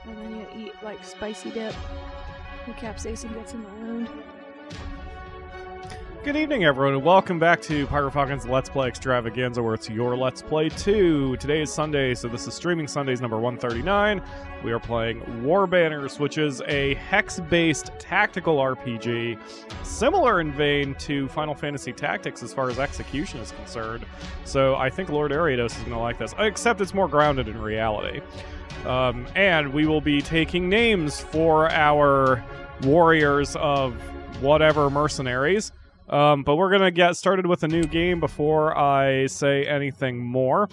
And then you eat, like, spicy dip. The capsaicin gets in the wound. Good evening, everyone, and welcome back to PyroFalkon's Let's Play Extravaganza, where it's your Let's Play 2. Today is Sunday, so this is Streaming Sundays number 139. We are playing Warbanners, which is a hex-based tactical RPG, similar in vein to Final Fantasy Tactics as far as execution is concerned. So I think Lord Ariados is going to like this, except it's more grounded in reality. And we will be taking names for our warriors of whatever mercenaries. But we're going to get started with a new game before I say anything more.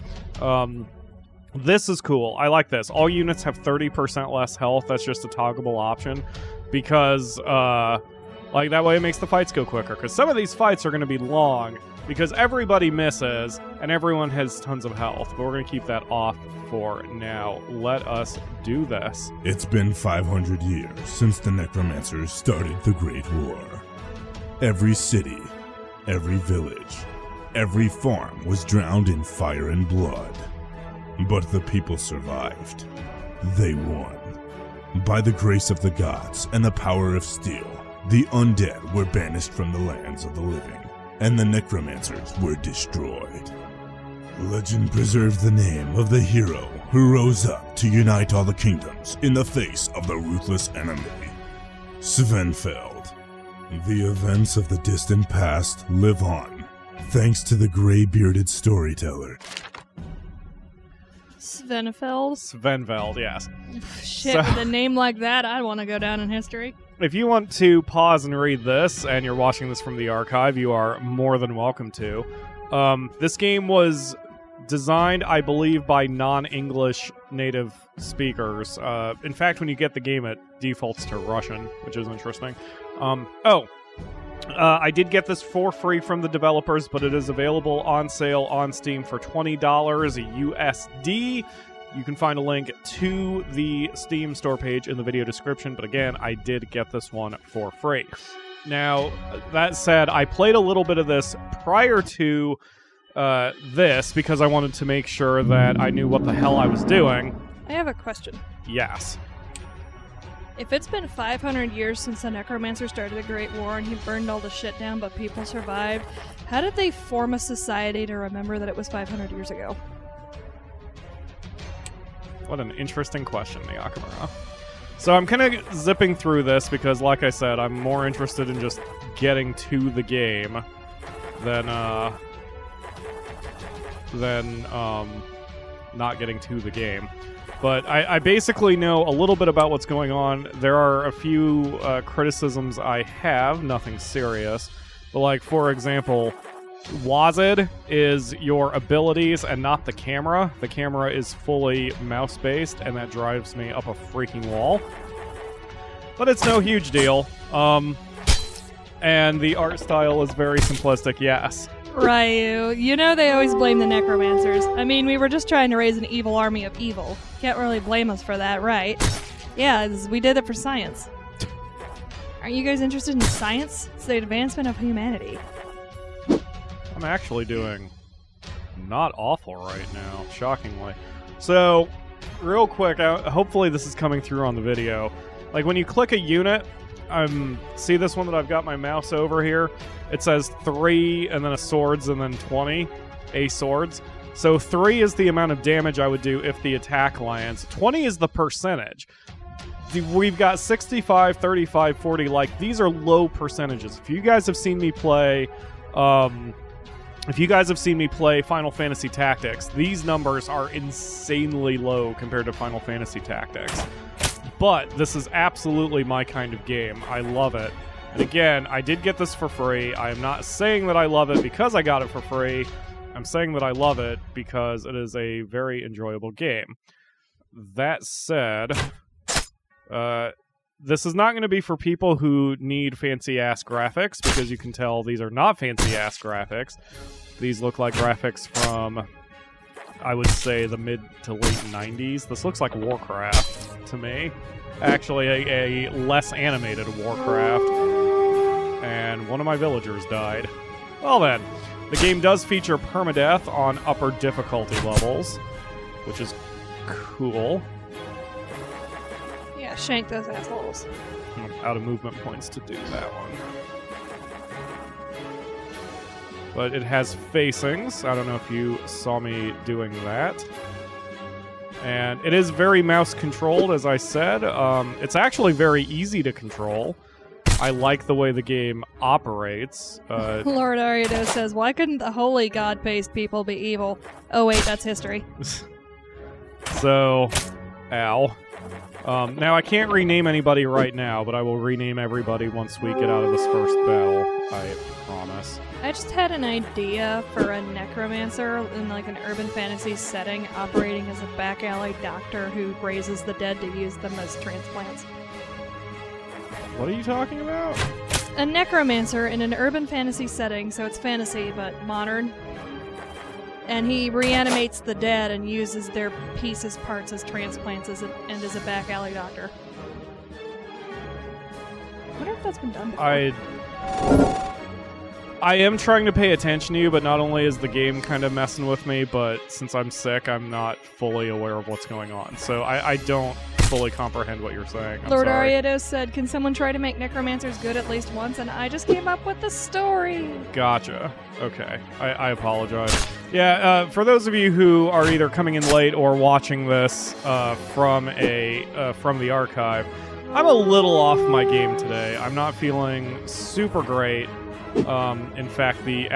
This is cool. I like this. All units have 30% less health. That's just a toggleable option because, like, that way it makes the fights go quicker. Because some of these fights are going to be long because everybody misses and everyone has tons of health. But we're going to keep that off for now. Let us do this. It's been 500 years since the necromancers started the Great War. Every city, every village, every farm was drowned in fire and blood. But the people survived. They won. By the grace of the gods and the power of steel, the undead were banished from the lands of the living, and the necromancers were destroyed. Legend preserves the name of the hero who rose up to unite all the kingdoms in the face of the ruthless enemy, Svenfeld. The events of the distant past live on, thanks to the gray-bearded storyteller. Svenfeld? Svenfeld, yes. Shit, with a name like that, I want to go down in history. If you want to pause and read this, and you're watching this from the archive, you are more than welcome to. This game was designed, I believe, by non-English native speakers. In fact, when you get the game, it defaults to Russian, which is interesting. I did get this for free from the developers, but it is available on sale on Steam for $20 USD. You can find a link to the Steam store page in the video description, but again, I did get this one for free. Now, that said, I played a little bit of this prior to this because I wanted to make sure that I knew what the hell I was doing. I have a question. Yes. If it's been 500 years since the necromancer started the Great War and he burned all the shit down but people survived, how did they form a society to remember that it was 500 years ago? What an interesting question, Nakamura. So I'm kind of zipping through this because, like I said, I'm more interested in just getting to the game than not getting to the game. But I basically know a little bit about what's going on. There are a few criticisms I have, nothing serious. But, like, for example, WASD is your abilities and not the camera. The camera is fully mouse-based, and that drives me up a freaking wall. But it's no huge deal. And the art style is very simplistic, yes. Ryu, you know they always blame the necromancers. I mean, we were just trying to raise an evil army of evil. Can't really blame us for that, right? Yeah, we did it for science. Aren't you guys interested in science? It's the advancement of humanity. I'm actually doing not awful right now, shockingly. So, real quick, hopefully this is coming through on the video. Like, when you click a unit, see this one that I've got my mouse over here? It says 3 and then a swords and then 20. A swords. So 3 is the amount of damage I would do if the attack lands. 20 is the percentage. We've got 65, 35, 40. Like, these are low percentages. If you guys have seen me play Final Fantasy Tactics, these numbers are insanely low compared to Final Fantasy Tactics. But this is absolutely my kind of game. I love it. And again, I did get this for free. I am not saying that I love it because I got it for free. I'm saying that I love it because it is a very enjoyable game. That said, this is not going to be for people who need fancy-ass graphics, because you can tell these are not fancy-ass graphics. These look like graphics from, I would say, the mid to late 90s. This looks like Warcraft to me. Actually, a less animated Warcraft. And one of my villagers died. Well then, the game does feature permadeath on upper difficulty levels, which is cool. Yeah, shank those assholes. I'm out of movement points to do that one. But it has facings. I don't know if you saw me doing that. And it is very mouse controlled, as I said. It's actually very easy to control. I like the way the game operates. Lord Ariado says, why couldn't the holy god-based people be evil? Oh wait, that's history. So, ow. Now, I can't rename anybody right now, but I will rename everybody once we get out of this first battle, I promise. I just had an idea for a necromancer in like an urban fantasy setting operating as a back alley doctor who raises the dead to use them as transplants. What are you talking about? A necromancer in an urban fantasy setting, so it's fantasy but modern. And he reanimates the dead and uses their pieces, parts as transplants and as a back alley doctor. I wonder if that's been done before. I am trying to pay attention to you, but not only is the game kind of messing with me, but since I'm sick, I'm not fully aware of what's going on. So I don't fully comprehend what you're saying. I'm Lord sorry. Ariado said, can someone try to make necromancers good at least once? And I just came up with the story. Gotcha. Okay. I apologize. Yeah, for those of you who are either coming in late or watching this from the archive, I'm a little off my game today. I'm not feeling super great. In fact, the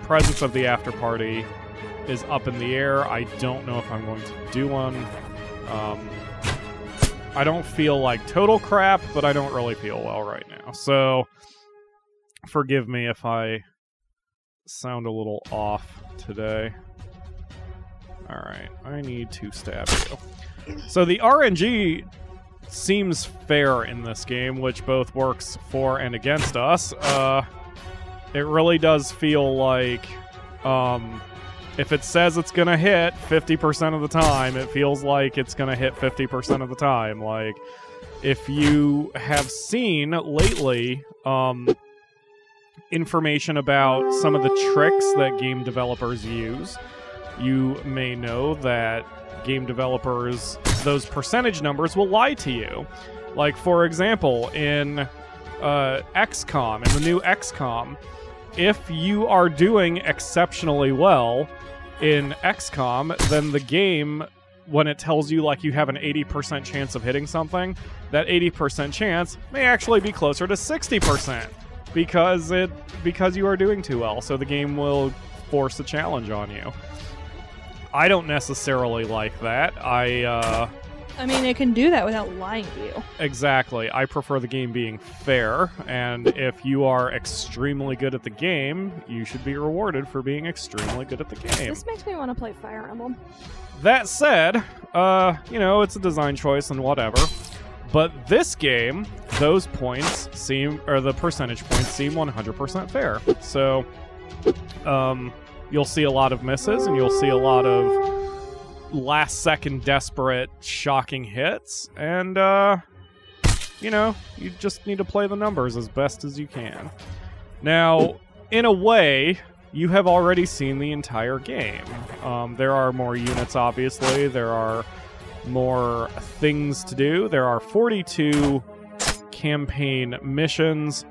presence of the after party is up in the air. I don't know if I'm going to do one. I don't feel like total crap, but I don't really feel well right now. So, forgive me if I sound a little off today. Alright, I need to stab you. So the RNG seems fair in this game, which both works for and against us. It really does feel like if it says it's gonna hit 50% of the time, it feels like it's gonna hit 50% of the time. Like, if you have seen lately information about some of the tricks that game developers use, you may know that game developers, those percentage numbers will lie to you. Like, for example, in XCOM, in the new XCOM, if you are doing exceptionally well in XCOM, then the game, when it tells you like you have an 80% chance of hitting something, that 80% chance may actually be closer to 60% because you are doing too well. So the game will force a challenge on you. I don't necessarily like that. I mean, it can do that without lying to you. Exactly. I prefer the game being fair, and if you are extremely good at the game, you should be rewarded for being extremely good at the game. This makes me want to play Fire Emblem. That said, it's a design choice and whatever. But this game, those points the percentage points seem 100% fair. So, you'll see a lot of misses, and you'll see a lot of last-second desperate, shocking hits, and, you just need to play the numbers as best as you can. Now, in a way, you have already seen the entire game. There are more units, obviously. There are more things to do. There are 42 campaign missions,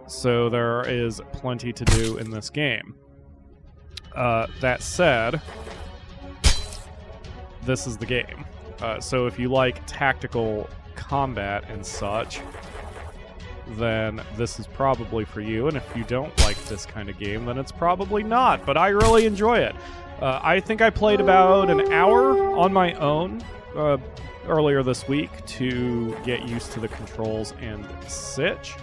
so there is plenty to do in this game. That said, this is the game. So if you like tactical combat and such, then this is probably for you. And if you don't like this kind of game, then it's probably not. But I really enjoy it. I think I played about an hour on my own earlier this week to get used to the controls and Sitch.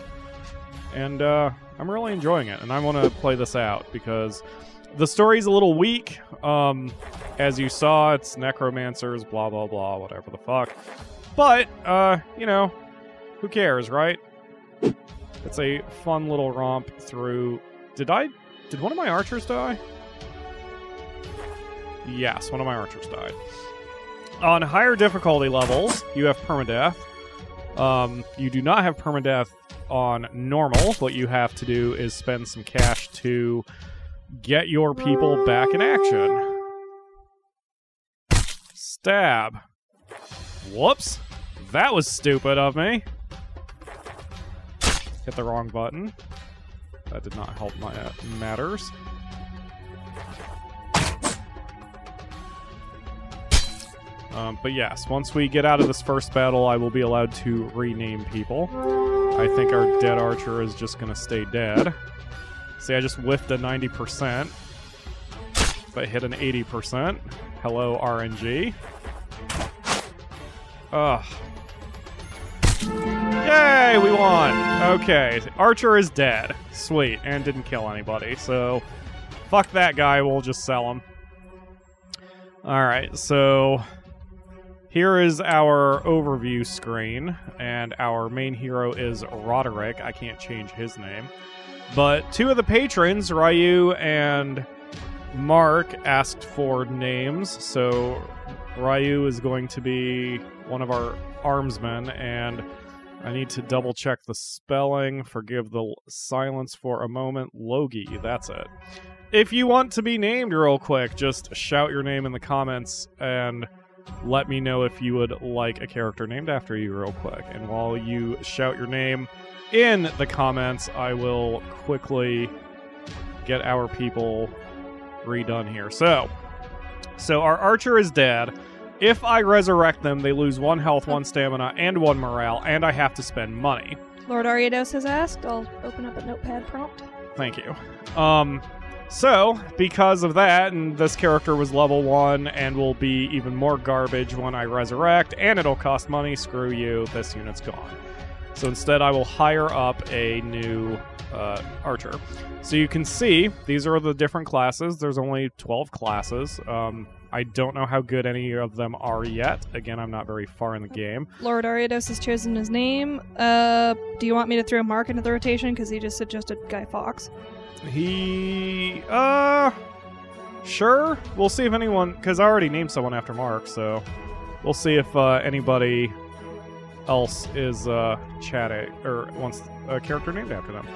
And I'm really enjoying it. And I want to play this out because the story's a little weak. As you saw, it's necromancers, blah, blah, blah, whatever the fuck. But, who cares, right? It's a fun little romp through... Did one of my archers die? Yes, one of my archers died. On higher difficulty levels, you have permadeath. You do not have permadeath on normal. What you have to do is spend some cash to get your people back in action. Stab. Whoops. That was stupid of me. Hit the wrong button. That did not help my matters. But yes, once we get out of this first battle, I will be allowed to rename people. I think our dead archer is just going to stay dead. See, I just whiffed a 90%, but hit an 80%. Hello, RNG. Ugh. Yay, we won! Okay, archer is dead. Sweet, and didn't kill anybody, so fuck that guy, we'll just sell him. Alright, so here is our overview screen, and our main hero is Roderick. I can't change his name. But two of the patrons, Ryu and Mark, asked for names, so Ryu is going to be one of our armsmen, and I need to double check the spelling. Forgive the silence for a moment. Logi, that's it. If you want to be named real quick, just shout your name in the comments and let me know if you would like a character named after you real quick. And while you shout your name in the comments, I will quickly get our people redone here. So our archer is dead. If I resurrect them, they lose 1 health, 1 stamina, and 1 morale, and I have to spend money. Lord Ariados has asked. I'll open up a notepad prompt. Thank you. So, because of that, and this character was level 1 and will be even more garbage when I resurrect, and it'll cost money, screw you, this unit's gone. So instead I will hire up a new archer. So you can see, these are the different classes. There's only 12 classes. I don't know how good any of them are yet. Again, I'm not very far in the game. Lord Ariados has chosen his name. Do you want me to throw Mark into the rotation? Because he just suggested Guy Fawkes. Sure. We'll see if anyone, because I already named someone after Mark, so we'll see if anybody else is chatting or wants a character named after them.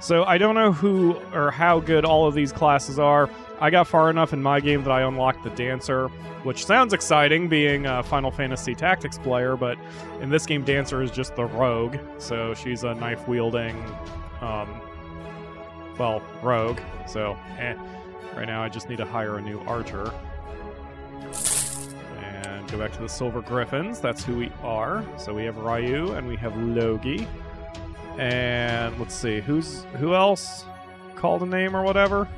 So I don't know who or how good all of these classes are. I got far enough in my game that I unlocked the Dancer, which sounds exciting being a Final Fantasy Tactics player, but in this game Dancer is just the rogue, so she's a knife-wielding rogue, so right now I just need to hire a new archer. And go back to the Silver Griffins, that's who we are. So we have Ryu, and we have Logi. And let's see, who else called a name or whatever?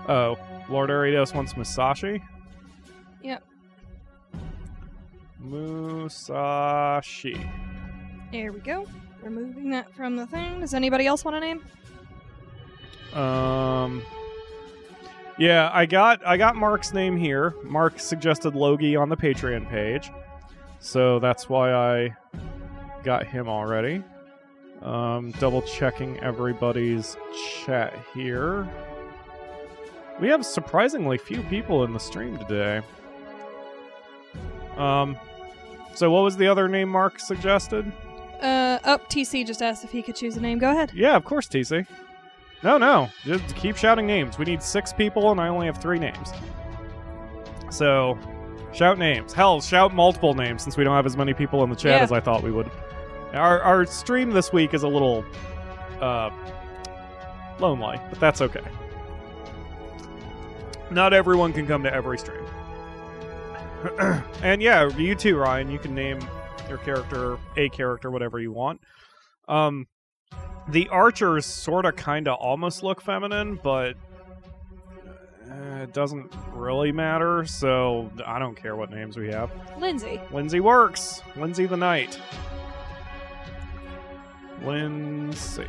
Oh, Lord Ariados wants Musashi? Yep. Musashi. There we go. Removing that from the thing. Does anybody else want a name? Yeah, I got Mark's name here. Mark suggested Logi on the Patreon page, so that's why I got him already. Double checking everybody's chat here. We have surprisingly few people in the stream today. So what was the other name Mark suggested? TC just asked if he could choose a name. Go ahead. Yeah, of course, TC. No. Just keep shouting names. We need 6 people, and I only have 3 names. So, shout names. Hell, shout multiple names, since we don't have as many people in the chat as I thought we would. Our stream this week is a little lonely, but that's okay. Not everyone can come to every stream. And yeah, you too, Ryan. You can name your character, a character, whatever you want. The archers sort of, kind of, almost look feminine, but it doesn't really matter, so I don't care what names we have. Lindsay. Lindsay works. Lindsay the Knight. Lindsay.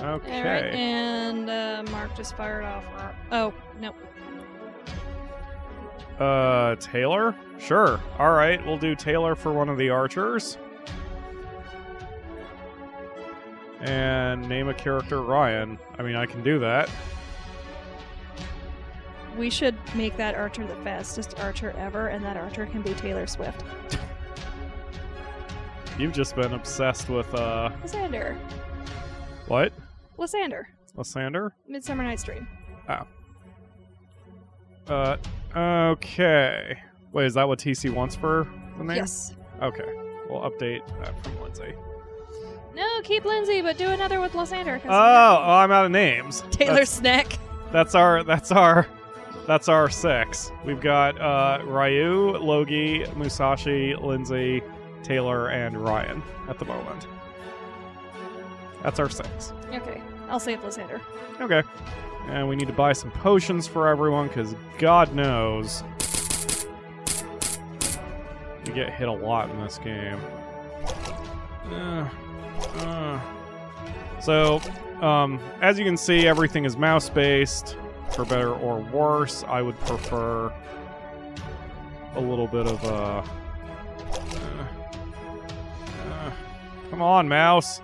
Okay. All right, and Mark just fired off. Oh, nope. Taylor? Sure. Alright, we'll do Taylor for one of the archers. And name a character Ryan. I mean, I can do that. We should make that archer the fastest archer ever, and that archer can be Taylor Swift. You've just been obsessed with, Lysander. What? Lysander. Lysander? Midsummer Night's Dream. Oh. Okay. Wait, is that what TC wants for the name? Yes. Okay. we'll update that from Lindsay. No, keep Lindsay, but do another with Lysander. Oh, I'm out of names. Taylor Snack. That's our 6. We've got Ryu, Logie, Musashi, Lindsay, Taylor, and Ryan at the moment. That's our 6. Okay, I'll save Lysander. Okay. And we need to buy some potions for everyone, because God knows we get hit a lot in this game. So, as you can see, everything is mouse-based, for better or worse. I would prefer a little bit of come on, mouse.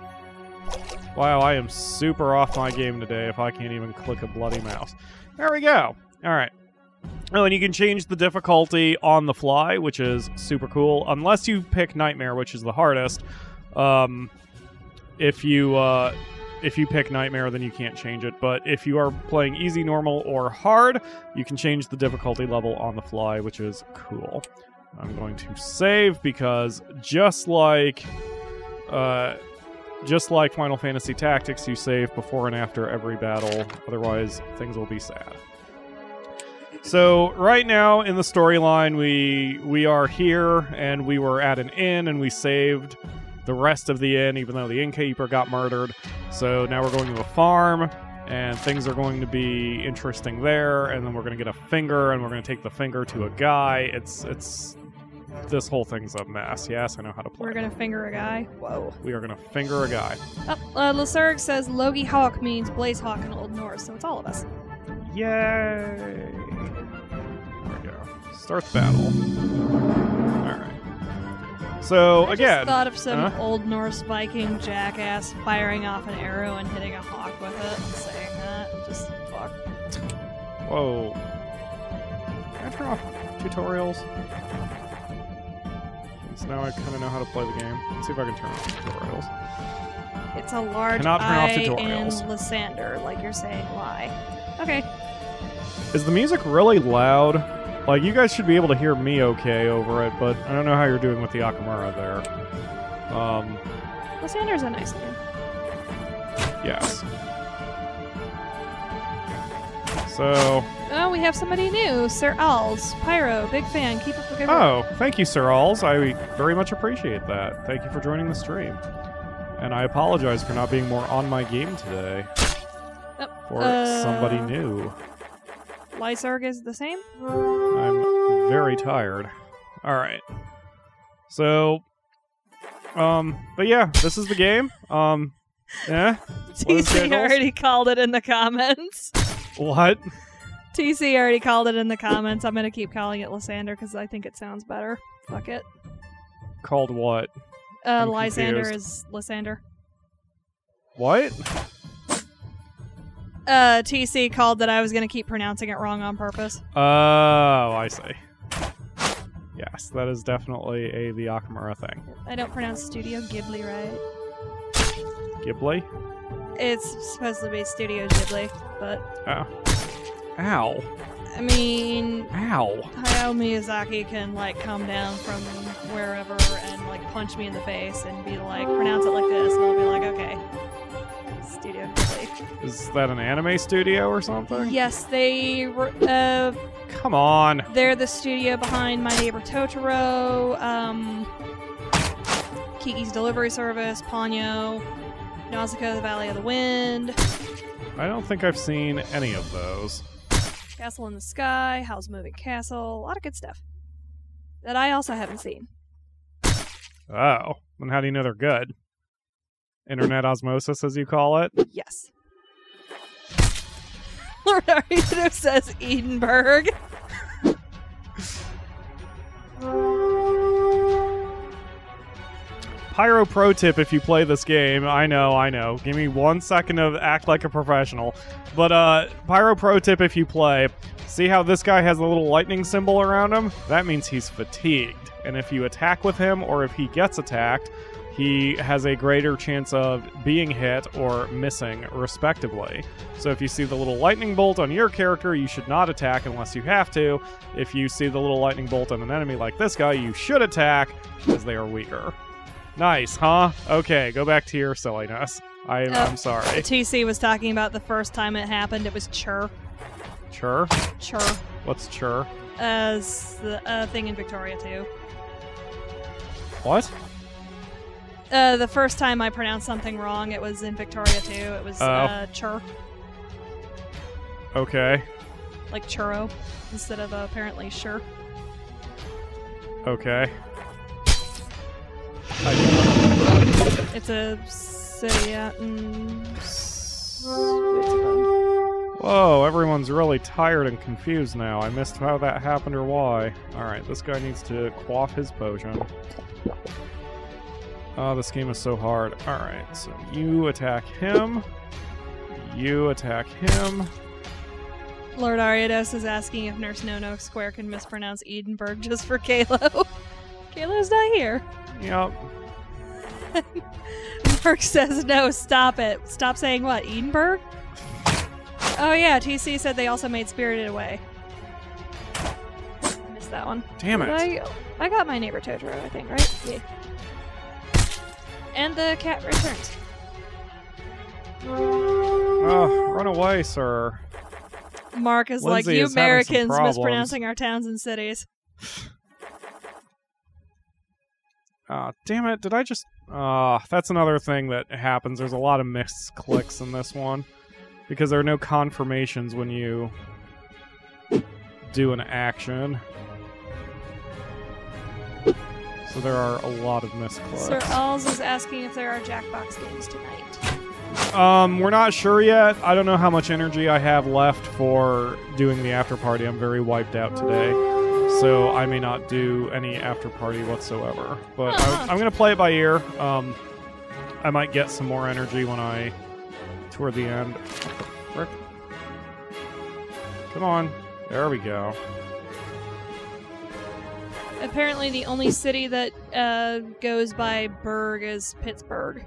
Wow, I am super off my game today if I can't even click a bloody mouse. There we go. All right. Oh, and you can change the difficulty on the fly, which is super cool, unless you pick Nightmare, which is the hardest. If you pick Nightmare, then you can't change it. But if you are playing easy, normal, or hard, you can change the difficulty level on the fly, which is cool. I'm going to save because just like Final Fantasy Tactics, you save before and after every battle. Otherwise, things will be sad. So right now in the storyline, we are here, and we were at an inn, and we saved the rest of the inn, even though the innkeeper got murdered. So now we're going to a farm, and things are going to be interesting there, and then we're going to get a finger, and we're going to take the finger to a guy. It's this whole thing's a mess. Yes, I know how to play. We're gonna finger a guy. Whoa. We are going to finger a guy. Oh, Lysurg says Logie Hawk means Blaze Hawk in Old Norse, so it's all of us. Yay! There we go. Start the battle. Alright. So, I again... just thought of some Old Norse Viking jackass firing off an arrow and hitting a hawk with it and saying that. Just fuck. Whoa. Can I turn off tutorials? So now I kind of know how to play the game. Let's see if I can turn off tutorials. It's a large I in Lysander, like you're saying lie. Okay. Is the music really loud? Like, you guys should be able to hear me okay over it, but I don't know how you're doing with the Akamura there. Lysander's a nice name. Yes. So... Oh, we have somebody new. Sir Alls. Pyro, big fan. Keep up the good work. Oh, thank you, Sir Alls. I very much appreciate that. Thank you for joining the stream. And I apologize for not being more on my game today. For somebody new. Lysurg is the same? I'm very tired. Alright. So, but yeah, this is the game. Yeah. TC already called it in the comments. What? TC already called it in the comments. I'm gonna keep calling it Lysander because I think it sounds better. Fuck it. Called what? Lysander is Lysander. What? TC called that I was gonna keep pronouncing it wrong on purpose. Oh, I see. Yes, that is definitely the Akamura thing. I don't pronounce Studio Ghibli right. Ghibli? It's supposed to be Studio Ghibli, but... Oh. Ow. I mean... Ow. Hayao Miyazaki can, like, come down from wherever and, like, punch me in the face and be like, pronounce it like this, and I'll be like, okay. Studio Ghibli. Is that an anime studio or something? Yes, they were, Come on. They're the studio behind My Neighbor Totoro, Kiki's Delivery Service, Ponyo, Nausicaa, The Valley of the Wind. I don't think I've seen any of those. Castle in the Sky, Howl's Moving Castle, a lot of good stuff. That I also haven't seen. Oh. Then how do you know they're good? Internet osmosis, as you call it? Yes. Lord Arito says Edinburgh. Pyro pro tip if you play this game. I know. Give me 1 second to act like a professional. But Pyro pro tip if you play. See how this guy has a little lightning symbol around him? That means he's fatigued. And if you attack with him, or if he gets attacked, he has a greater chance of being hit or missing, respectively. So if you see the little lightning bolt on your character, you should not attack unless you have to. If you see the little lightning bolt on an enemy like this guy, you should attack, as they are weaker. Nice, huh? Okay, go back to your silliness. I'm sorry. TC was talking about the first time it happened. It was chur. Chur? Chur. What's chur? The thing in Victoria too. What? The first time I pronounced something wrong, it was in Victoria too. It was chur. Okay. Like churro instead of apparently sure. Okay. It's a city out in Whoa, everyone's really tired and confused now. I missed how that happened or why. Alright, this guy needs to quaff his potion. Oh, this game is so hard. Alright, so you attack him. You attack him. Lord Ariados is asking if Nurse No Square can mispronounce Edinburgh just for Kalo. Kalo's not here. Yep. Mark says no, stop it. Stop saying what, Edinburgh? Oh yeah, TC said they also made Spirited Away. I missed that one. Damn it. I got my neighbor Totoro, I think, right? Yeah. And the cat returns. Oh, run away, sir. Mark is Lindsay like, you is having some Americans problems. mispronouncing our towns and cities. Damn it, did I just... that's another thing that happens. There's a lot of mixed clicks in this one. Because there are no confirmations when you do an action. So there are a lot of misclicks. Sir Alls is asking if there are Jackbox games tonight. We're not sure yet. I don't know how much energy I have left for doing the after party. I'm very wiped out today. So I may not do any after party whatsoever. But I'm going to play it by ear. I might get some more energy when I... toward the end. Frick. Come on. There we go. Apparently the only city that goes by Berg is Pittsburgh.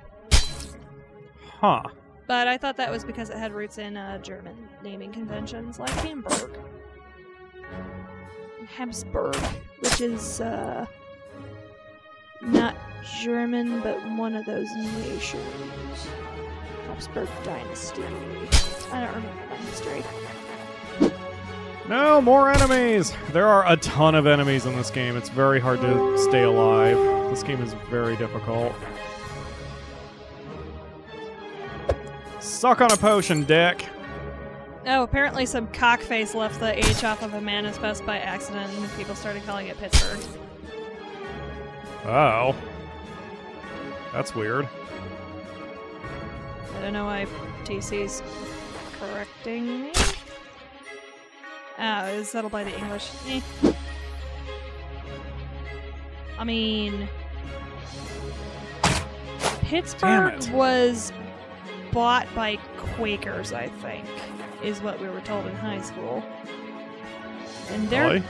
Huh. But I thought that was because it had roots in German naming conventions like Hamburg. Habsburg, which is not German, but one of those nations. Habsburg Dynasty. I don't remember that history. No, more enemies! There are a ton of enemies in this game. It's very hard to stay alive. This game is very difficult. Suck on a potion, dick! Oh, apparently some cockface left the H off of a manifest by accident and people started calling it Pittsburgh. Oh. That's weird. I don't know why TC's correcting me. Oh, it was settled by the English. Eh. I mean... Pittsburgh was bought by Quakers, I think, is what we were told in high school. And they're Really?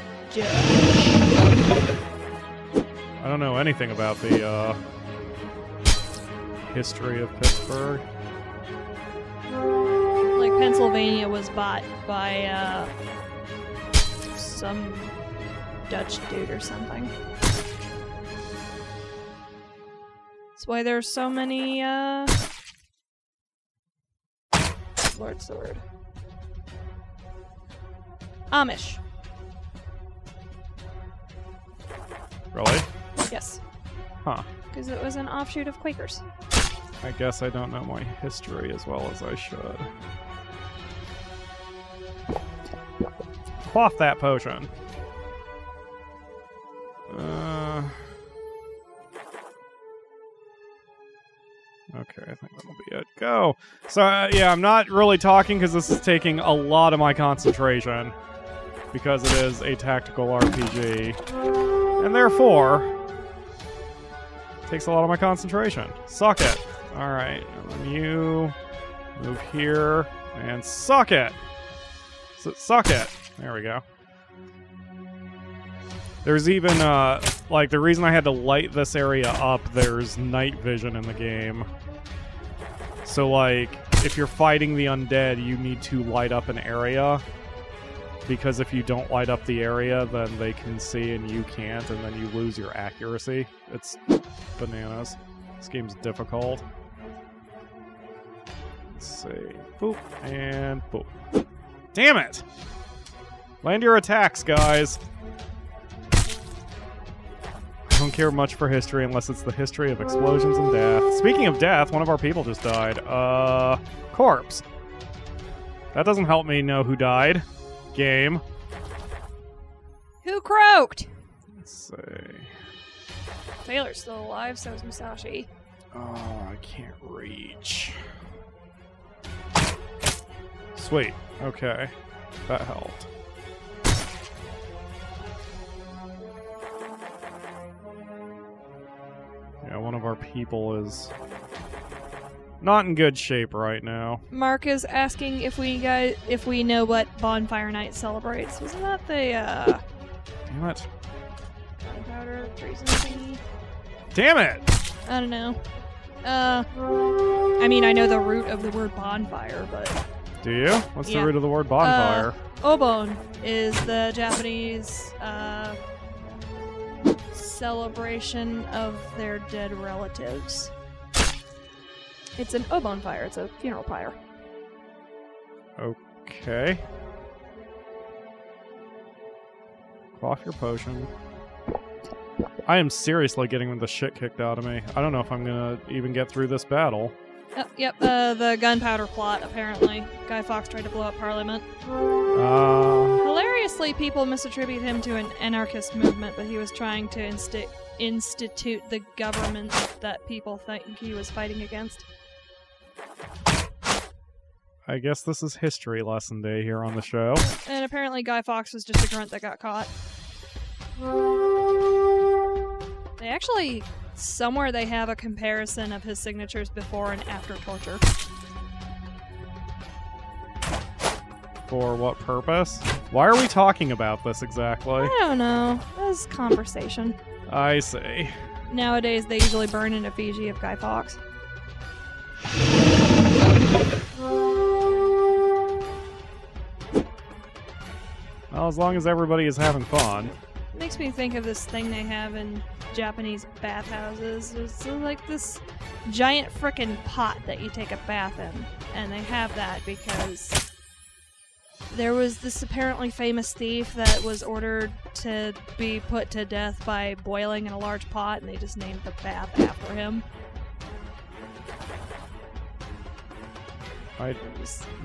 I don't know anything about the history of Pittsburgh. Like Pennsylvania was bought by some Dutch dude or something. That's why there's so many what's the word? Amish. Really? Yes. Huh. Because it was an offshoot of Quakers. I guess I don't know my history as well as I should. Quaff that potion. Okay, I think that'll be it. Go! So, yeah, I'm not really talking because this is taking a lot of my concentration. Because it is a tactical RPG. And therefore, it takes a lot of my concentration. Suck it! Alright, and then you move here and suck it! Suck it! There we go. There's even, like, the reason I had to light this area up, there's night vision in the game. So, like, if you're fighting the undead, you need to light up an area because if you don't light up the area, then they can see and you can't, and then you lose your accuracy. It's bananas. This game's difficult. Let's see. Boop, and boop. Damn it! Land your attacks, guys. I don't care much for history unless it's the history of explosions and death. Speaking of death, one of our people just died. Corpse. That doesn't help me know who died. Game. Who croaked? Let's see. Taylor's still alive, so is Musashi. Oh, I can't reach. Sweet. Okay. That helped. Yeah, one of our people is not in good shape right now. Mark is asking if we know what Bonfire Night celebrates. Wasn't that the Damn it. gunpowder treason thingy? Damn it! I don't know. I mean, I know the root of the word bonfire, but Do you? What's Yeah. the root of the word bonfire? Obon is the Japanese celebration of their dead relatives. It's an Obon fire. It's a funeral pyre. Okay. Quaff your potion. I am seriously getting the shit kicked out of me. I don't know if I'm gonna even get through this battle. Oh, yep, the gunpowder plot, apparently. Guy Fawkes tried to blow up Parliament. Hilariously, people misattribute him to an anarchist movement, but he was trying to institute the government that people think he was fighting against. I guess this is history lesson day here on the show. And apparently Guy Fawkes was just a grunt that got caught. They actually, somewhere they have a comparison of his signatures before and after torture. For what purpose? Why are we talking about this exactly? I don't know. This is conversation. I see. Nowadays, they usually burn an effigy of Guy Fawkes. Well, as long as everybody is having fun. Makes me think of this thing they have in Japanese bathhouses. It's like this giant frickin' pot that you take a bath in. And they have that because there was this apparently famous thief that was ordered to be put to death by boiling in a large pot, and they just named the bath after him.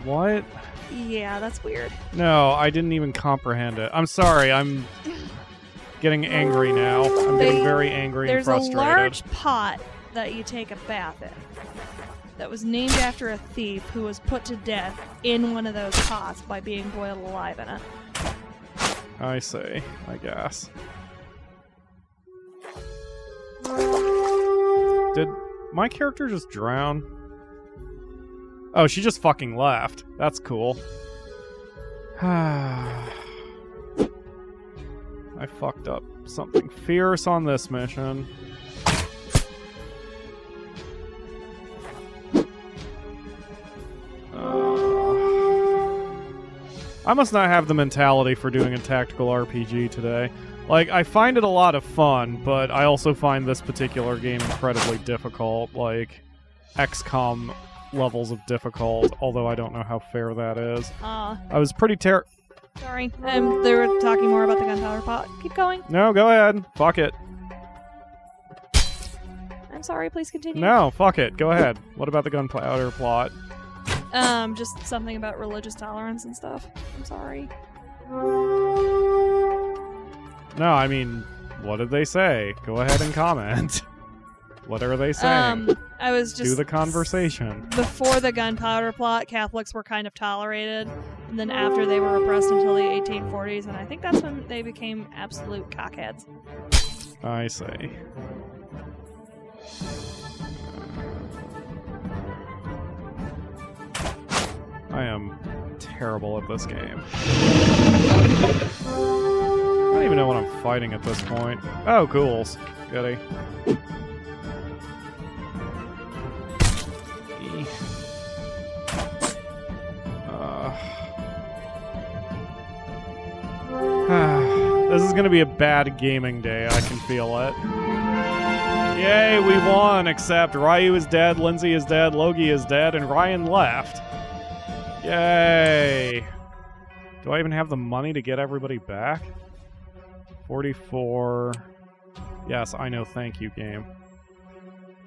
What? Yeah, that's weird. No, I didn't even comprehend it. I'm sorry, I'm getting angry now. I'm getting very angry and There's frustrated. a large pot that you take a bath in that was named after a thief who was put to death in one of those pots by being boiled alive in it. I see, I guess. Did my character just drown? Oh, she just fucking left. That's cool. I fucked up something fierce on this mission. I must not have the mentality for doing a tactical RPG today. Like, I find it a lot of fun, but I also find this particular game incredibly difficult. Like, XCOM levels of difficult, although I don't know how fair that is. I was pretty Sorry. They were talking more about the gunpowder pot. Keep going. No, go ahead. Fuck it. I'm sorry, please continue. No, fuck it. Go ahead. What about the gunpowder plot? Just something about religious tolerance and stuff. I'm sorry. No, I mean, what did they say? Go ahead and comment. What are they saying? I was just... Do the conversation. Before the gunpowder plot, Catholics were kind of tolerated, and then after they were repressed until the 1840s, and I think that's when they became absolute cockheads. I see. I am terrible at this game. I don't even know what I'm fighting at this point. Oh, ghouls. Goody. This is gonna be a bad gaming day, I can feel it. Yay, we won, except Ryu is dead, Lindsay is dead, Logie is dead, and Ryan left. Yay. Do I even have the money to get everybody back? 44. Yes, I know, thank you, game.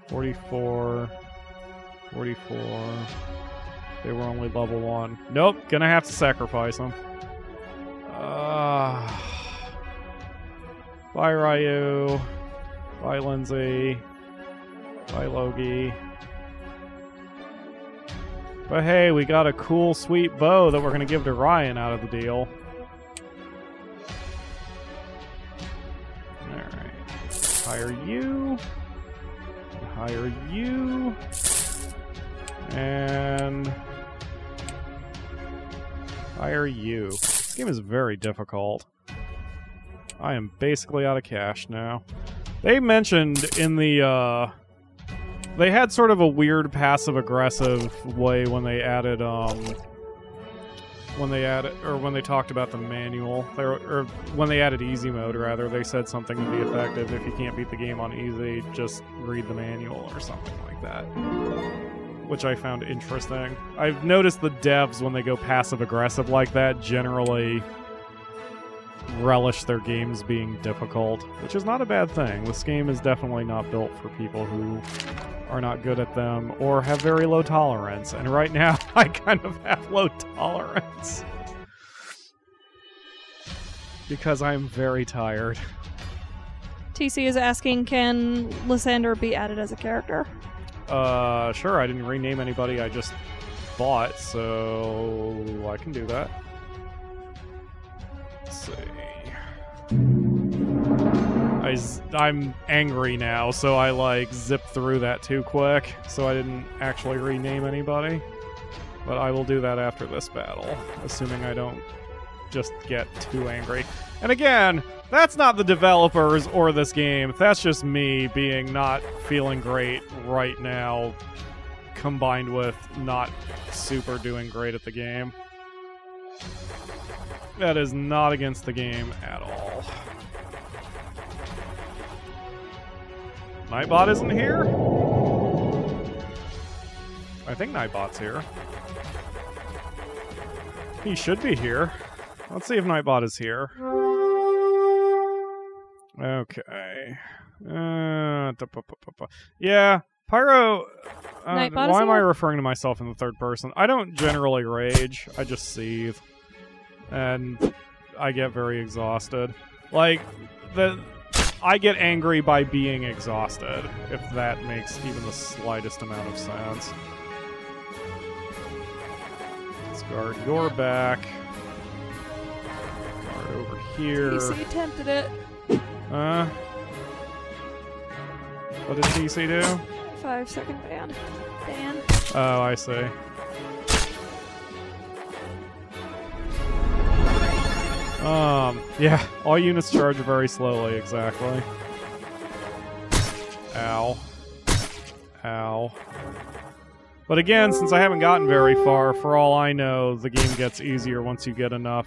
44. 44. They were only level 1. Nope, gonna have to sacrifice them. Bye, Ryu. Bye, Lindsay. Bye, Logie. But hey, we got a cool, sweet bow that we're going to give to Ryan out of the deal. Alright. Hire you. Hire you. And hire you. This game is very difficult. I am basically out of cash now. They mentioned in the, they had sort of a weird passive-aggressive way when they added, when they talked about the manual, or when they added easy mode, rather, they said something to the effect of, if you can't beat the game on easy, just read the manual, or something like that. Which I found interesting. I've noticed the devs, when they go passive-aggressive like that, generally relish their games being difficult, which is not a bad thing. This game is definitely not built for people who are not good at them or have very low tolerance, and right now I kind of have low tolerance because I'm very tired. TC is asking, can Lysander be added as a character? Sure, I didn't rename anybody, I just bought, so I can do that. Let's see. I'm angry now, so I like zipped through that too quick, so I didn't actually rename anybody. But I will do that after this battle, assuming I don't just get too angry. And again, that's not the developers or this game, that's just me being not feeling great right now, combined with not super doing great at the game. That is not against the game at all. Nightbot isn't here? I think Nightbot's here. He should be here. Let's see if Nightbot is here. Okay. Yeah, Pyro... why am I referring to myself in the third person? I don't generally rage, I just seethe. And I get very exhausted. Like, I get angry by being exhausted, if that makes even the slightest amount of sense. Let's guard your back. Guard over here. TC attempted it. What did TC do? 5-second ban. Dan. Oh, I see. Yeah, all units charge very slowly, exactly. Ow. Ow. But again, since I haven't gotten very far, for all I know, the game gets easier once you get enough,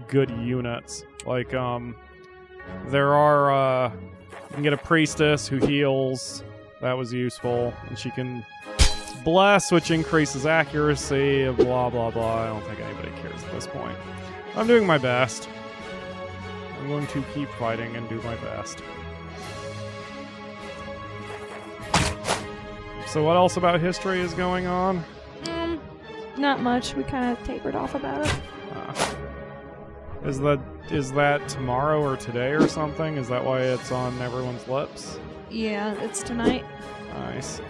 good units. Like, there are, you can get a priestess who heals. That was useful. And she can bless, which increases accuracy, blah, blah, blah. I don't think anybody cares at this point. I'm doing my best. I'm going to keep fighting and do my best. So what else about history is going on? Not much. We kind of tapered off about it. Is that tomorrow or today or something? Is that why it's on everyone's lips? Yeah, it's tonight. Nice.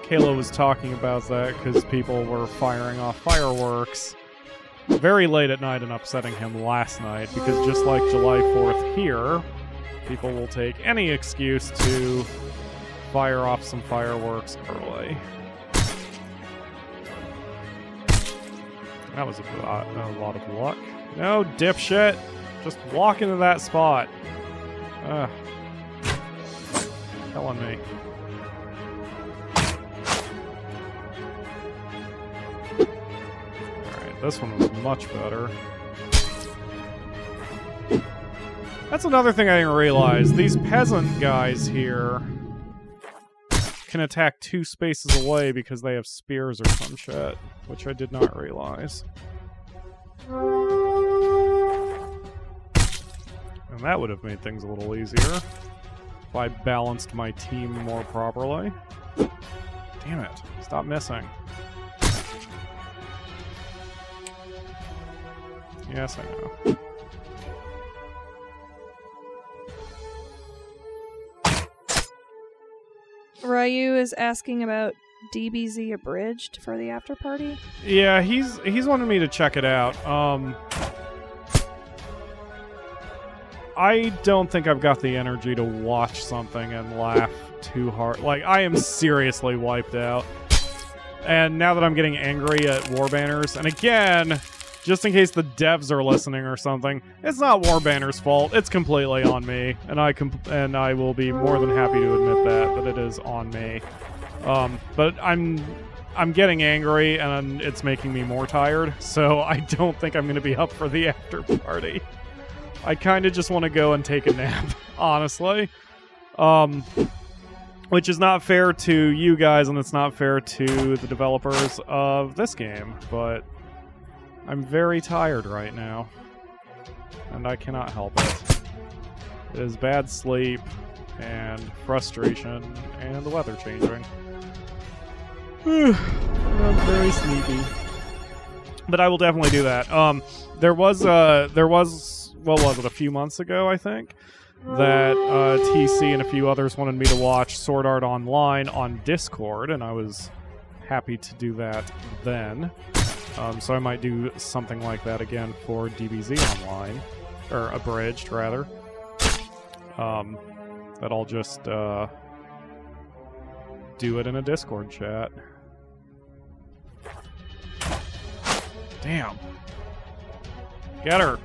Kayla was talking about that because people were firing off fireworks very late at night and upsetting him last night, because just like July 4th here, people will take any excuse to fire off some fireworks early. That was a lot of luck. No, dipshit! Just walk into that spot. Killing me. Alright, this one was much better. That's another thing I didn't realize. These peasant guys here can attack 2 spaces away because they have spears or some shit, which I did not realize. And that would have made things a little easier if I balanced my team more properly. Damn it. Stop missing. Yes, I know. Ryu is asking about DBZ Abridged for the after party. Yeah, he's wanted me to check it out. I don't think I've got the energy to watch something and laugh too hard. Like, I am seriously wiped out. And now that I'm getting angry at Warbanners, and again, just in case the devs are listening or something, it's not Warbanners' fault. It's completely on me, and I will be more than happy to admit that it is on me. But I'm getting angry, and it's making me more tired. So I don't think I'm going to be up for the after party. I kind of just want to go and take a nap, honestly. Which is not fair to you guys, and it's not fair to the developers of this game, but I'm very tired right now, and I cannot help it. It is bad sleep, and frustration, and the weather changing. I'm very sleepy. But I will definitely do that. There was, what was it, a few months ago, I think, that TC and a few others wanted me to watch Sword Art Online on Discord, and I was happy to do that then. So I might do something like that again for DBZ Online, or Abridged, rather. That I'll just do it in a Discord chat. Damn. Get her.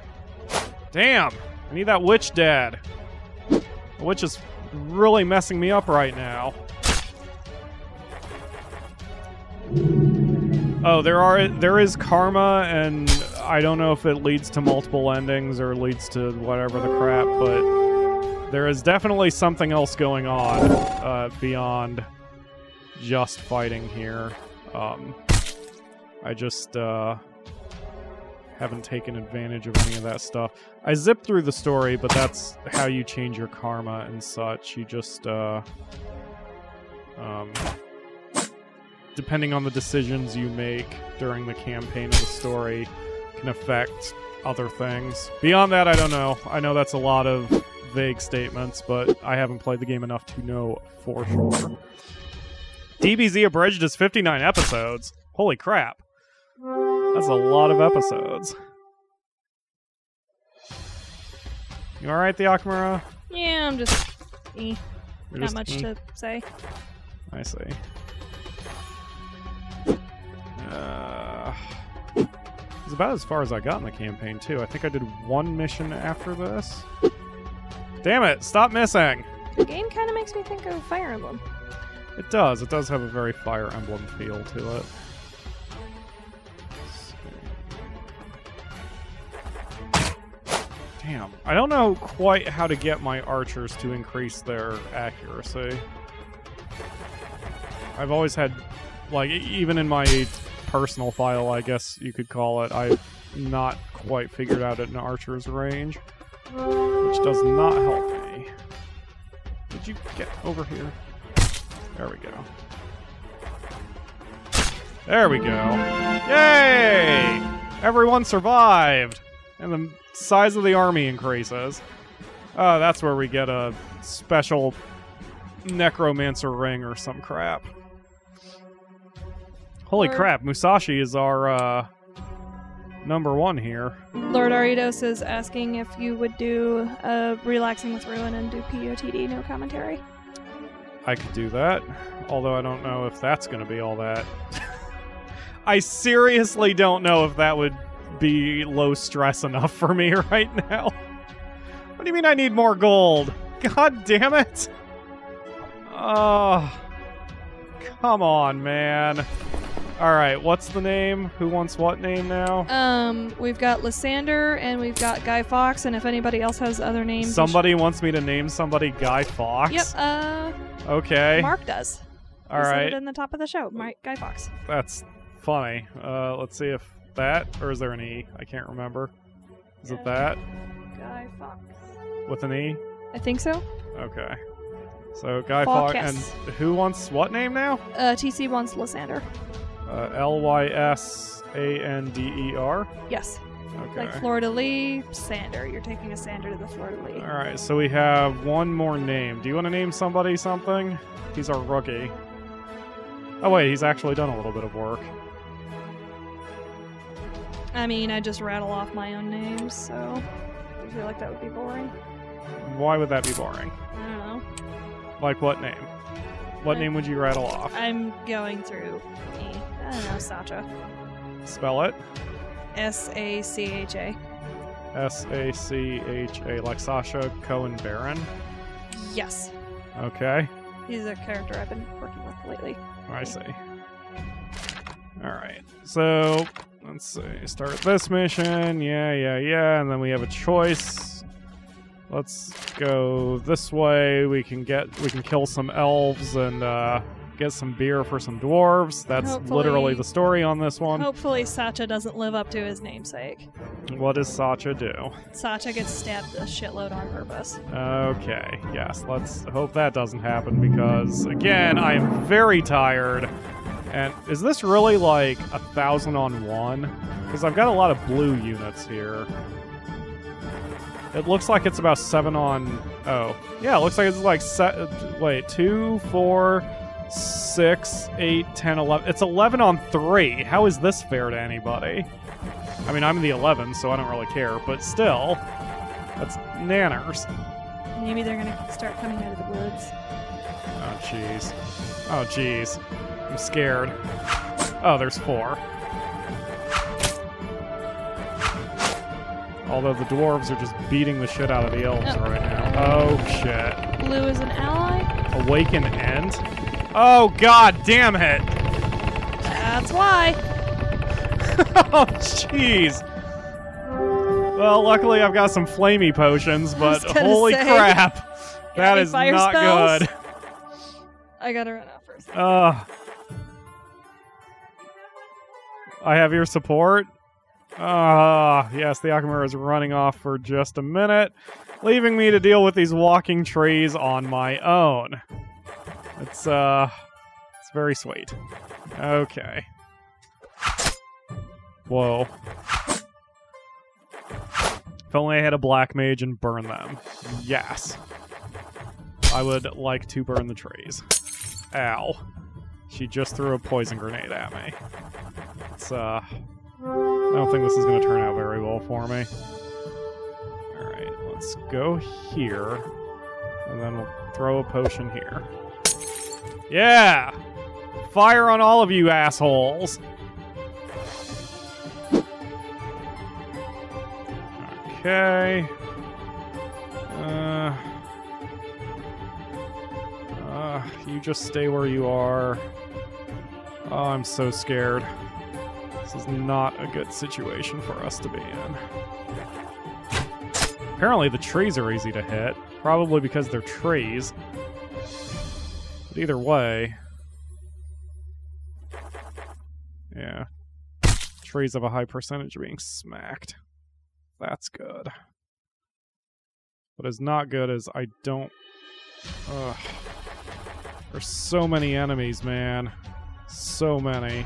Damn. I need that witch dead. The witch is really messing me up right now. Oh, there is karma, and I don't know if it leads to multiple endings or leads to whatever the crap, but there is definitely something else going on beyond just fighting here. I just haven't taken advantage of any of that stuff. I zipped through the story, but that's how you change your karma and such. You just depending on the decisions you make during the campaign of the story, can affect other things. Beyond that, I don't know. I know that's a lot of vague statements, but I haven't played the game enough to know for sure. DBZ Abridged is 59 episodes. Holy crap. That's a lot of episodes. You alright, the Akamura? Yeah, I'm just... You're not just much to say. I see. It's about as far as I got in the campaign, too. I think I did one mission after this. Damn it! Stop missing! The game kind of makes me think of Fire Emblem. It does. It does have a very Fire Emblem feel to it. Damn. I don't know quite how to get my archers to increase their accuracy. I've always had, like, even in my personal file, I guess you could call it, I've not quite figured out an archer's range, which does not help me. Did you get over here? There we go. There we go. Yay! Everyone survived! And the size of the army increases. Oh, that's where we get a special necromancer ring or some crap. Holy crap, Musashi is our number one here. Lord Aridos is asking if you would do Relaxing with Ruin and do POTD, no commentary. I could do that, although I don't know if that's going to be all that. I seriously don't know if that would be low stress enough for me right now. What do you mean I need more gold? God damn it! Oh, come on, man. All right, what's the name? Who wants what name now? We've got Lysander and we've got Guy Fawkes, and if anybody else has other names, Somebody wants me to name somebody Guy Fawkes? Yep. Okay. Mark does. All He said right. it in the top of the show. Guy Fawkes. That's funny. Let's see if that, or is there an E? I can't remember. Is it that? Guy Fawkes. With an E? I think so. Okay. So Guy Fawkes. And Fawkes. who wants what name now? TC wants Lysander. Lysander? Yes. Okay. Like Fleur-de-lis, Sander. You're taking a Sander to the Fleur-de-lis. All right, so we have one more name. Do you want to name somebody something? He's our rookie. Oh wait, he's actually done a little bit of work. I mean, I just rattle off my own names, so I feel like that would be boring. Why would that be boring? I don't know. Like what name? What name would you rattle off? I'm going through E. I don't know, Sacha. Spell it. S-A-C-H-A. S-A-C-H-A, like Sasha Cohen Baron? Yes. Okay, He's a character I've been working with lately. I see. Alright, so let's see. Start this mission. Yeah. And then we have a choice. Let's go this way. We can kill some elves and get some beer for some dwarves. That's literally the story on this one. Hopefully Sacha doesn't live up to his namesake. What does Sacha do? Sacha gets stabbed a shitload on purpose. Okay, yes, let's hope that doesn't happen because, again, I am very tired. And is this really like 1,000 on 1? Because I've got a lot of blue units here. It looks like it's about 7 on... Oh. Yeah, it looks like it's like... 2, 4, 6, 8, 10, 11... It's 11 on 3. How is this fair to anybody? I mean, I'm in the 11, so I don't really care. But still, that's nanners. Maybe they're gonna start coming out of the woods. Oh, jeez. Oh, jeez. I'm scared. Oh, there's 4. Although the dwarves are just beating the shit out of the elves right now. Oh, shit. Blue is an ally? Awaken end? Oh, god damn it! That's why. Oh, jeez. Well, luckily I've got some flamey potions, but holy crap. That is not good. I gotta run out first. I have your support. Yes, the Akamura is running off for just a minute, leaving me to deal with these walking trees on my own. It's very sweet. Okay. Whoa. If only I had a black mage and burn them. Yes. I would like to burn the trees. Ow. She just threw a poison grenade at me. It's, I don't think this is going to turn out very well for me. Alright, let's go here. And then we'll throw a potion here. Yeah! Fire on all of you assholes! Okay. You just stay where you are. Oh, I'm so scared. This is not a good situation for us to be in. Apparently the trees are easy to hit. Probably because they're trees. But either way... Yeah. Trees have a high percentage of being smacked. That's good. What is not good is I don't... Ugh. There's so many enemies, man. So many.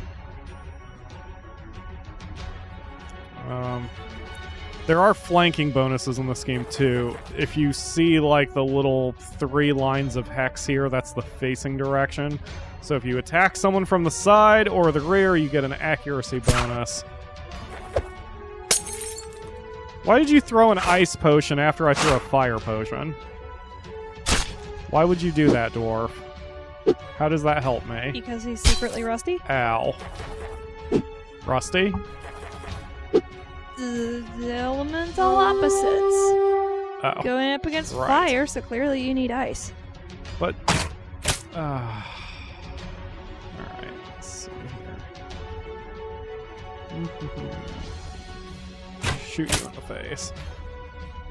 There are flanking bonuses in this game, too. If you see, like, the little 3 lines of hex here, that's the facing direction. So if you attack someone from the side or the rear, you get an accuracy bonus. Why did you throw an ice potion after I threw a fire potion? Why would you do that, dwarf? How does that help me? Because he's secretly rusty? Ow. Rusty? The elemental opposites. Uh-oh. Going up against Right. fire, so clearly you need ice. But... Alright, let's see here. Shoot you in the face.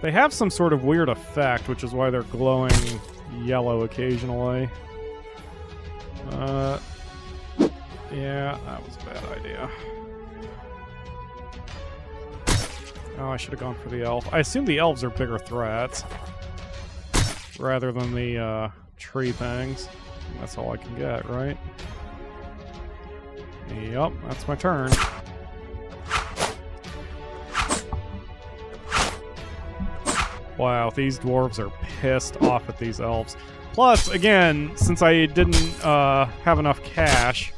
They have some sort of weird effect, which is why they're glowing yellow occasionally. Yeah, that was a bad idea. Oh, I should have gone for the elf. I assume the elves are bigger threats rather than the tree things. That's all I can get, right? Yep, that's my turn. Wow, these dwarves are pissed off at these elves. Plus, again, since I didn't have enough cash,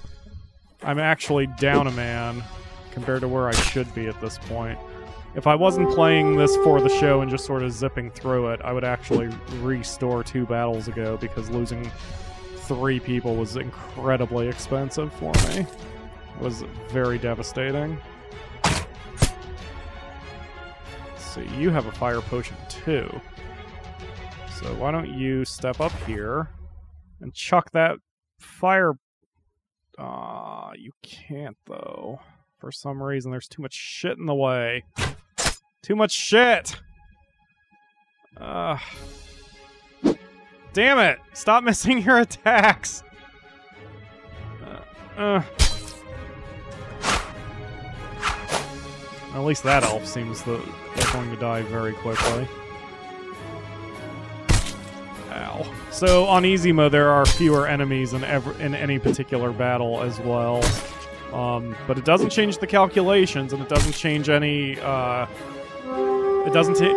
I'm actually down a man compared to where I should be at this point. If I wasn't playing this for the show and just sort of zipping through it, I would actually restore 2 battles ago because losing 3 people was incredibly expensive for me. It was very devastating. Let's see, you have a fire potion too. So why don't you step up here and chuck that fire... you can't though. For some reason, there's too much shit in the way. Too much shit! Damn it! Stop missing your attacks! At least that elf seems they're going to die very quickly. Ow. So on easy mode, there are fewer enemies in any particular battle as well. But it doesn't change the calculations, and it doesn't change any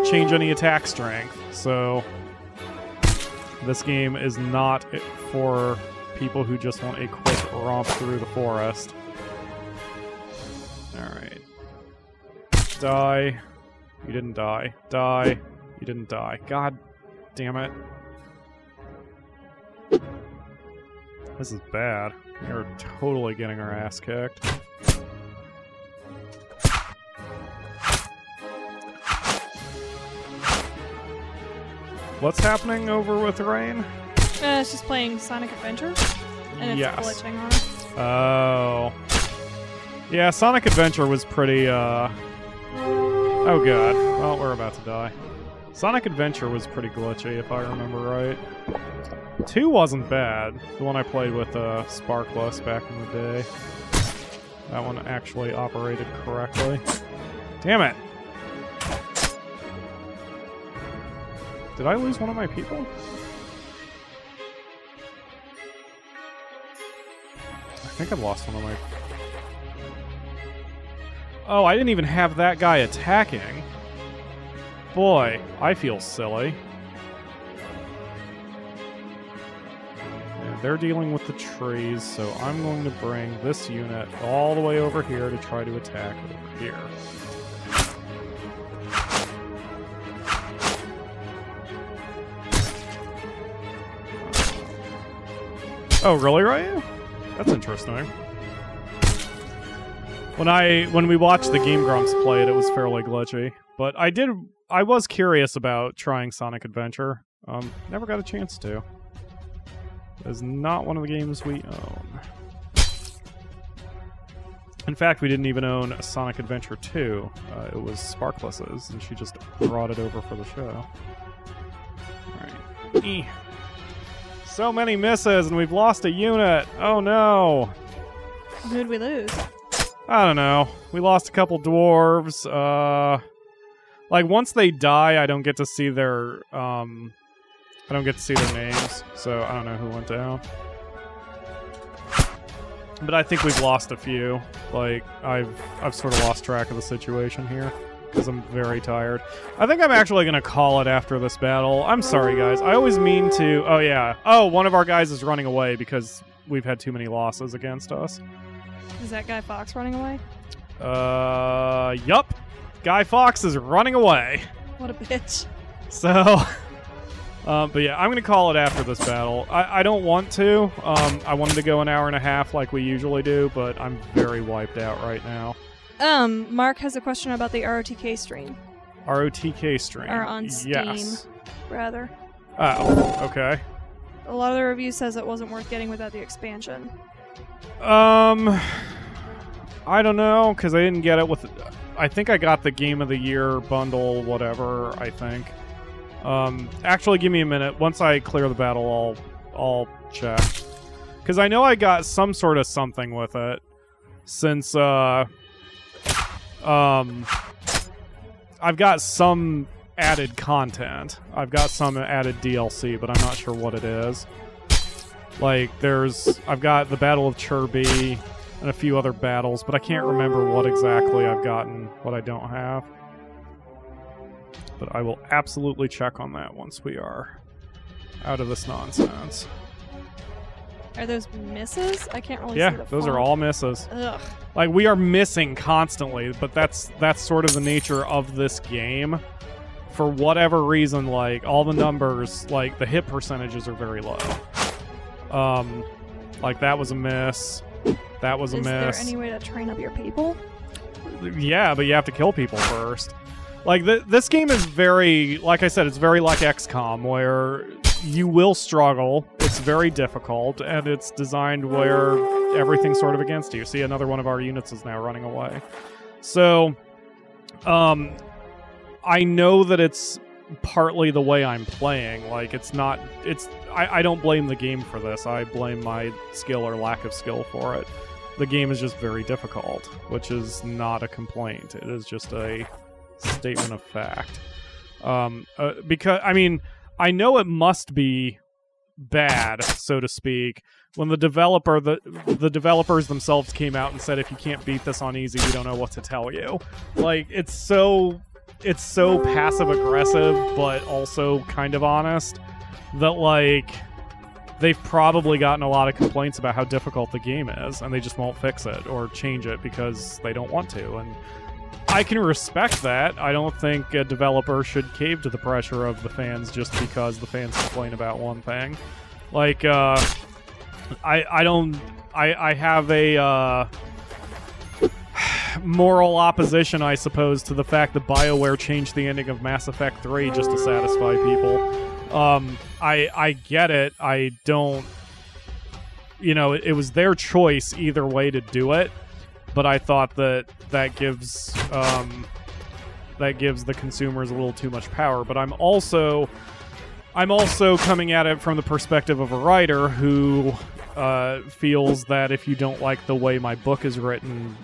change any attack strength. So this game is not for people who just want a quick romp through the forest. All right, die. You didn't die. Die. You didn't die. God damn it. This is bad. We're totally getting our ass kicked. What's happening over with Rain? It's just playing Sonic Adventure, and it's glitching on it. Oh. Yeah, Sonic Adventure was pretty, Oh god. Well, we're about to die. Sonic Adventure was pretty glitchy, if I remember right. 2 wasn't bad. The one I played with Sparkless back in the day. That one actually operated correctly. Damn it! Did I lose one of my people? I think I've lost one of my... Oh, I didn't even have that guy attacking. Boy, I feel silly. Yeah, they're dealing with the trees, so I'm going to bring this unit all the way over here to try to attack over here. Oh, really, Ryu? That's interesting. When we watched the Game Grumps play it, it was fairly glitchy. But I was curious about trying Sonic Adventure. Never got a chance to. It is not one of the games we own. In fact, we didn't even own a Sonic Adventure 2. It was Sparkless's, and she just brought it over for the show. Alright. So many misses, and we've lost a unit. Oh no. Who'd we lose? I don't know. We lost a couple dwarves. Like once they die, I don't get to see their names, so I don't know who went down. But I think we've lost a few. Like I've sort of lost track of the situation here because I'm very tired. I think I'm actually gonna call it after this battle. I'm sorry, guys. I always mean to. Oh yeah. Oh, one of our guys is running away because we've had too many losses against us. Is that Guy Fawkes running away? Yup. Guy Fawkes is running away. What a bitch. So, but yeah, I'm going to call it after this battle. I don't want to. I wanted to go an hour and a half like we usually do, but I'm very wiped out right now. Mark has a question about the ROTK stream. ROTK stream? Or on Steam, yes. rather. Oh, okay. A lot of the review says it wasn't worth getting without the expansion. I don't know, because I didn't get it with... I think I got the Game of the Year bundle, whatever, I think. Actually, give me a minute. Once I clear the battle, I'll check. Because I know I got some sort of something with it. Since, I've got some added content. I've got some added DLC, but I'm not sure what it is. Like, I've got the Battle of Chirby and a few other battles, but I can't remember what exactly I've gotten, what I don't have. But I will absolutely check on that once we are out of this nonsense. Are those misses? I can't really see the those are all misses. Ugh. Like, we are missing constantly, but that's sort of the nature of this game. For whatever reason, like, all the numbers, like, the hit percentages are very low. Like, that was a miss. That was a miss. Is there any way to train up your people? Yeah, but you have to kill people first. Like, this game is very, like I said, it's very like XCOM, where you will struggle, it's very difficult, and it's designed where everything's sort of against you. See, another one of our units is now running away. So, I know that it's partly the way I'm playing. Like, I don't blame the game for this. I blame my skill or lack of skill for it. The game is just very difficult, which is not a complaint. It is just a statement of fact. Because, I mean, I know it must be bad, so to speak, when the developers themselves came out and said, if you can't beat this on easy, we don't know what to tell you. Like, it's so passive-aggressive, but also kind of honest, that, like, they've probably gotten a lot of complaints about how difficult the game is, and they just won't fix it or change it because they don't want to. And I can respect that. I don't think a developer should cave to the pressure of the fans just because the fans complain about one thing. Like, I have a moral opposition, I suppose, to the fact that BioWare changed the ending of Mass Effect 3 just to satisfy people. I get it. I don't... You know, it was their choice either way to do it, but I thought that gives the consumers a little too much power. But I'm also coming at it from the perspective of a writer who feels that if you don't like the way my book is written,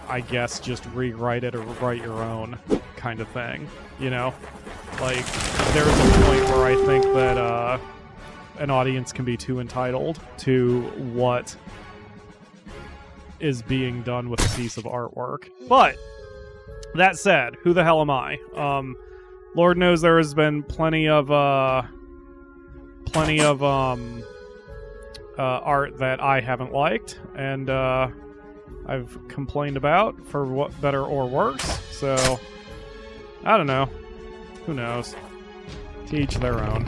I guess just rewrite it or write your own kind of thing, you know? Like, there's a point where I think that an audience can be too entitled to what is being done with a piece of artwork. But, that said, who the hell am I? Lord knows there has been plenty of art that I haven't liked, and I've complained about, for what better or worse, so I don't know. Who knows? To each their own.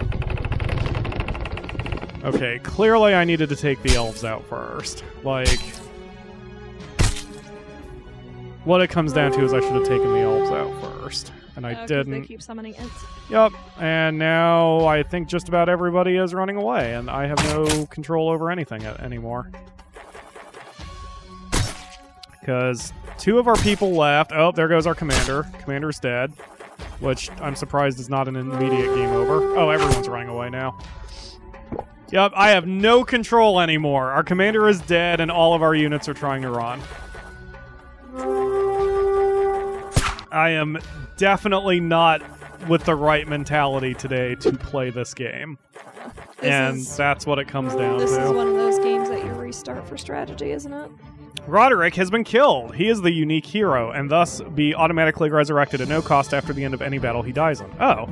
Okay, clearly I needed to take the elves out first. Like, what it comes down to is I should have taken the elves out first, and I didn't. They keep summoning ints. Yep, and now I think just about everybody is running away, and I have no control over anything anymore. Because 2 of our people left. Oh, there goes our commander. Commander's dead. Which I'm surprised is not an immediate game over. Oh, everyone's running away now. Yep, I have no control anymore. Our commander is dead and all of our units are trying to run. I am definitely not with the right mentality today to play this game. That's what it comes down to. This is one of those games that you restart for strategy, isn't it? Roderick has been killed. He is the unique hero, and thus be automatically resurrected at no cost after the end of any battle he dies in. Oh.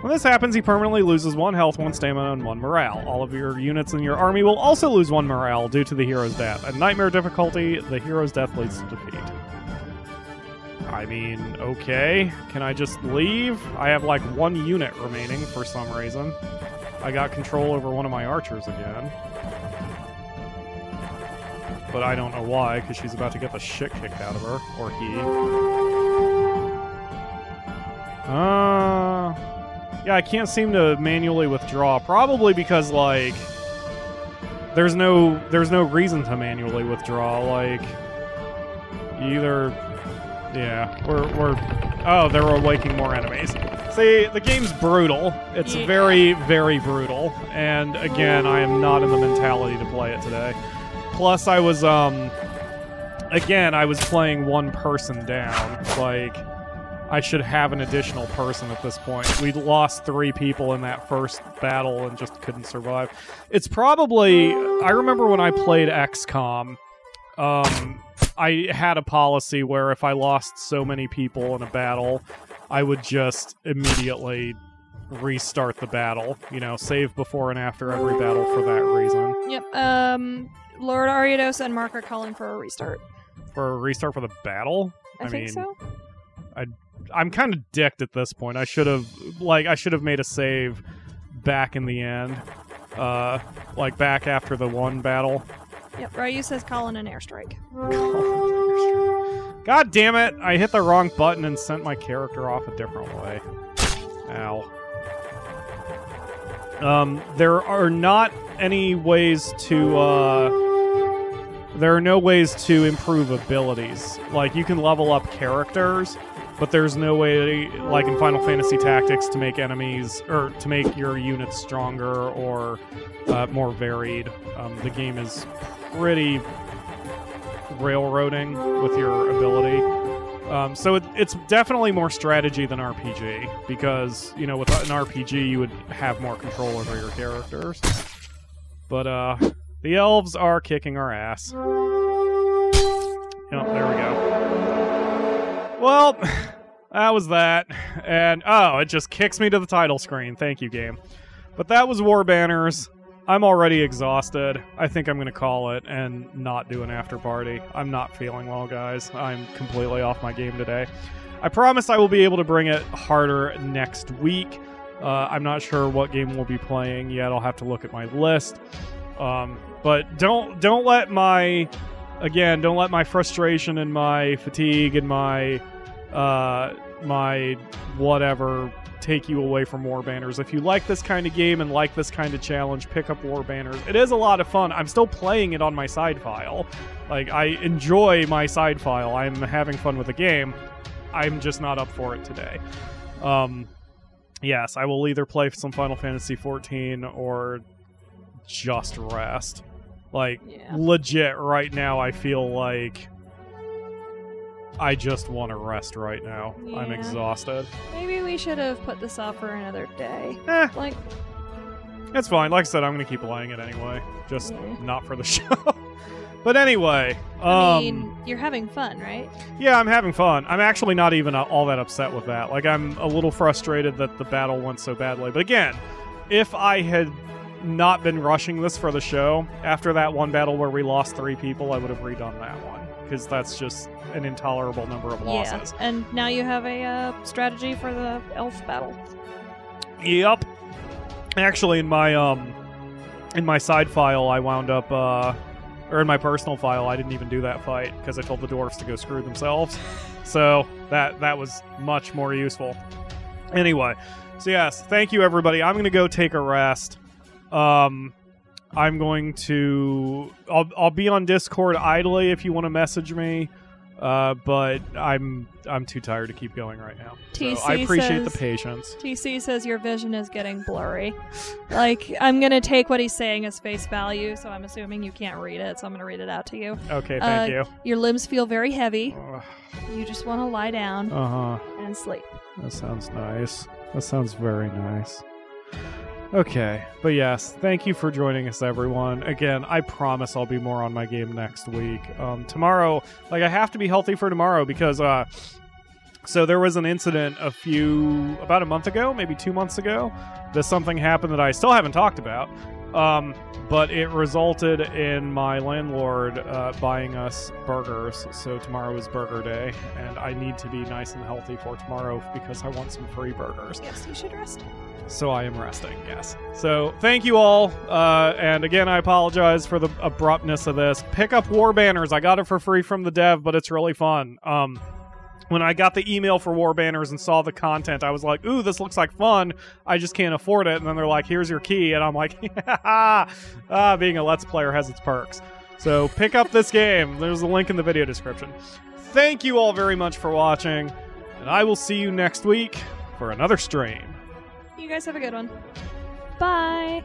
When this happens, he permanently loses 1 health, 1 stamina, and 1 morale. All of your units in your army will also lose 1 morale due to the hero's death. At nightmare difficulty, the hero's death leads to defeat. I mean, okay. Can I just leave? I have like 1 unit remaining for some reason. I got control over one of my archers again. But I don't know why, because she's about to get the shit kicked out of her. Or he. Yeah, I can't seem to manually withdraw. Probably because, like, there's no reason to manually withdraw. Like, Yeah, we're... Oh, they're awaking more enemies. See, the game's brutal. It's very, very brutal. And again, I am not in the mentality to play it today. Plus, I was, again, I was playing one person down. Like, I should have an additional person at this point. We lost 3 people in that first battle and just couldn't survive. It's probably... I remember when I played XCOM, I had a policy where if I lost so many people in a battle, I would just immediately restart the battle. You know, save before and after every battle for that reason. Yep. Lord Ariados and Mark are calling for a restart. For a restart for the battle? I think so. I'm kind of dicked at this point. I should have made a save back in the end. Like back after the one battle. Yep, Ryu says call in an airstrike. God damn it! I hit the wrong button and sent my character off a different way. Ow. There are not any ways to, there are no ways to improve abilities. Like, you can level up characters, but there's no way, like in Final Fantasy Tactics, to make enemies, or to make your units stronger or more varied. The game is pretty railroading with your ability. So it's definitely more strategy than RPG, because, you know, with an RPG, you would have more control over your characters. But, the elves are kicking our ass. Yep, there we go. Well, that was that. And, oh, it just kicks me to the title screen. Thank you, game. But that was Warbanners. I'm already exhausted. I think I'm going to call it and not do an after party. I'm not feeling well, guys. I'm completely off my game today. I promise I will be able to bring it harder next week. I'm not sure what game we'll be playing yet. I'll have to look at my list. But don't let my frustration and my fatigue and my whatever take you away from Warbanners. If you like this kind of game and like this kind of challenge, pick up Warbanners. It is a lot of fun. I'm still playing it on my side file. Like, I enjoy my side file. I'm having fun with the game. I'm just not up for it today. Yes, I will either play some Final Fantasy XIV or just rest. Like, legit, right now, I feel like I just want to rest right now. Yeah. I'm exhausted. Maybe we should have put this off for another day. Like, it's fine. Like I said, I'm going to keep playing it anyway. Just not for the show. But anyway. I mean, you're having fun, right? Yeah, I'm having fun. I'm actually not even all that upset with that. Like, I'm a little frustrated that the battle went so badly. But again, if I had not been rushing this for the show, after that one battle where we lost 3 people, I would have redone that one. Because that's just an intolerable number of losses. Yeah, and now you have a strategy for the elf battle. Yep. Actually, in my side file, I wound up, or in my personal file, I didn't even do that fight because I told the dwarves to go screw themselves. So that was much more useful. Anyway, so yes, thank you everybody. I'm gonna go take a rest. I'm going to... I'll be on Discord idly if you want to message me, but I'm too tired to keep going right now. So I appreciate the patience. TC says your vision is getting blurry. Like, I'm going to take what he's saying as face value, so I'm assuming you can't read it, so I'm going to read it out to you. Okay, thank you. Your limbs feel very heavy. You just want to lie down and sleep. That sounds nice. That sounds very nice. Okay, but yes, thank you for joining us, everyone. Again, I promise I'll be more on my game next week. Tomorrow, like, I have to be healthy for tomorrow because, so there was an incident about a month ago, maybe 2 months ago, that something happened that I still haven't talked about, but it resulted in my landlord buying us burgers, so tomorrow is burger day, and I need to be nice and healthy for tomorrow because I want some free burgers. Yes, you should rest. So I am resting, yes. So thank you all, and again, I apologize for the abruptness of this. Pick up Warbanners. I got it for free from the dev, but it's really fun. When I got the email for Warbanners and saw the content, I was like, ooh, this looks like fun. I just can't afford it. And then they're like, here's your key. And I'm like, being a Let's Player has its perks. So pick up this game. There's a link in the video description. Thank you all very much for watching, and I will see you next week for another stream. You guys have a good one. Bye.